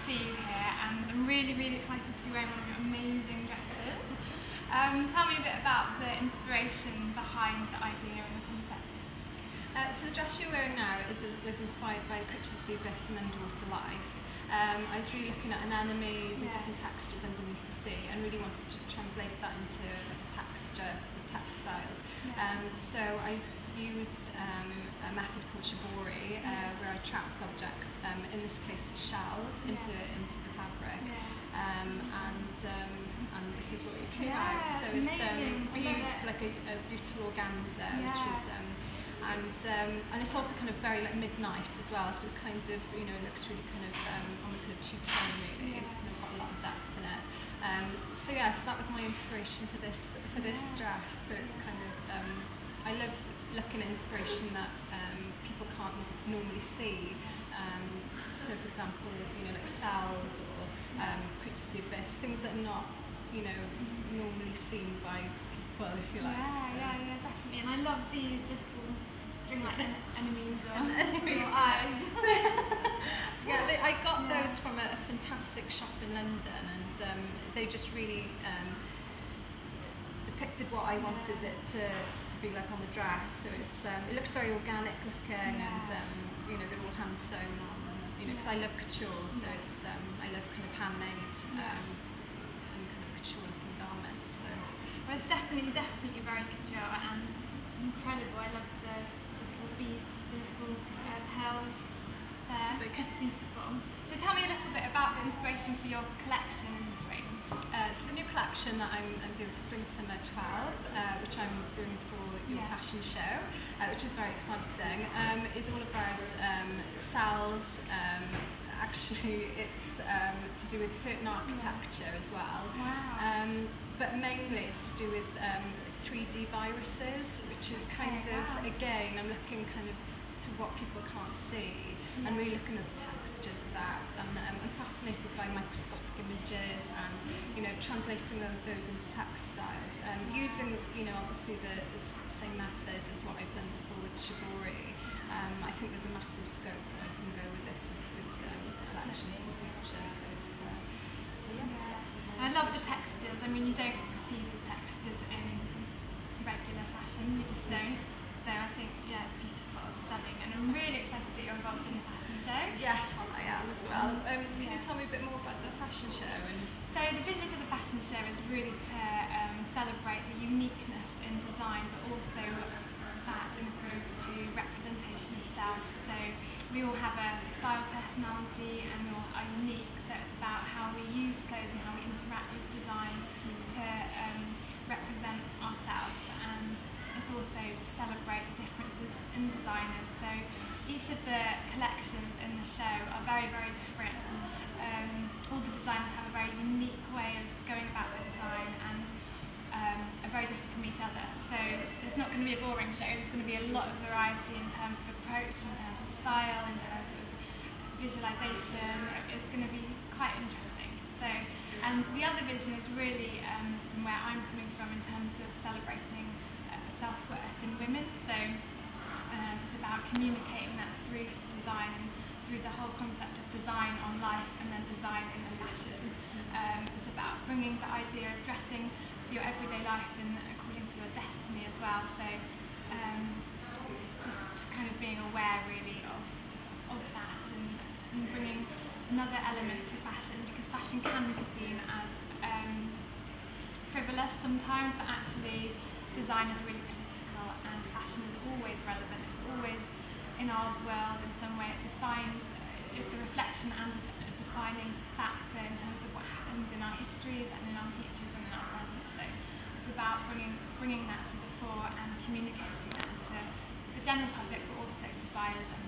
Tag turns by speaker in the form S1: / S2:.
S1: see you here, and I'm really, really excited to be wearing one of your amazing dresses. Tell me a bit about the inspiration behind the idea and the concept.
S2: So the dress you're wearing now was inspired by Creatures of the Abyss and Underwater Life. I was really looking at anemones and different textures underneath the sea, and really wanted to translate that into like texture, the textiles. So I used a method called shibori, where I trapped objects, in this case shells, into the fabric, and this is what it came out. So it's, we used like a beautiful organza, which was and it's also kind of very like midnight as well. So it's kind of, you know, it looks really kind of almost kind of two-tone really. It's kind of got a lot of depth in it. So yeah, so that was my inspiration for this dress. So it's kind of I love looking at inspiration that people can't normally see. So for example, you know, like cells or Creatures of the Abyss, things that are not, you know, normally seen by people, if you like.
S1: Yeah, definitely. And I love these little string like enemies on your eyes.
S2: I got those from a fantastic shop in London, and they just really depicted what I wanted it to be like on the dress. So it looks very organic looking, and you know, they're all hand sewn on, and you know, because I love couture, so it's I love kind of handmade and kind of couture looking garments. So
S1: well, it's definitely very couture and incredible. I love the little beads, the little pearls there. Beautiful. So tell me a little bit about the inspiration for your collection in this range.
S2: So the new collection that I'm doing for Spring Summer 12, which I'm doing for your fashion show, which is very exciting, is all about cells. Actually, it's to do with certain architecture as well. But mainly it's to do with 3D viruses, which is kind of, again, I'm looking kind of to what people can't see, and really looking at the textures of that, and I'm fascinated by microscopic images and, you know, translating those into textiles, using, you know, obviously the same method as what I've done before with shibori. I think there's a massive scope that I can go with this with collections in the future. So
S1: I love the textures. I mean, you don't see these textures in regular fashion, you just don't. So I think, yeah, it's beautiful, it's stunning, and I'm really excited that you're involved in the fashion show.
S2: Yes, I am as well. Can you tell me a bit more about the fashion show?
S1: So the vision for the fashion show is really to celebrate the uniqueness in design, but also that improves to representation of self. So we all have a style, personality, and we all are unique. So it's about how we use clothes and how we interact with design to represent ourselves, and it's also to celebrate the differences in designers. So each of the collections in the show are very, very different. All the designers have a very unique way of going about their design, and are very different from each other. So it's not going to be a boring show. There's going to be a lot of variety in terms of approach, in terms of style, in terms of visualization. It's going to be quite interesting. So, and the other vision is really from where I'm coming from in terms of celebrating self-worth in women. So it's about communicating that through design and through the whole concept of design on life and then design in the fashion. It's about bringing the idea of dressing for your everyday life and according to your destiny as well. So just kind of being aware really of that, and bringing another element to fashion, because fashion can be seen as frivolous sometimes, but actually design is really political, and fashion is always relevant. It's always in our world in some way. It defines, it's a reflection and a defining factor in terms of what happens in our histories and in our futures and in our present. So it's about bringing that to the fore and communicating that to the general public, but also to buyers and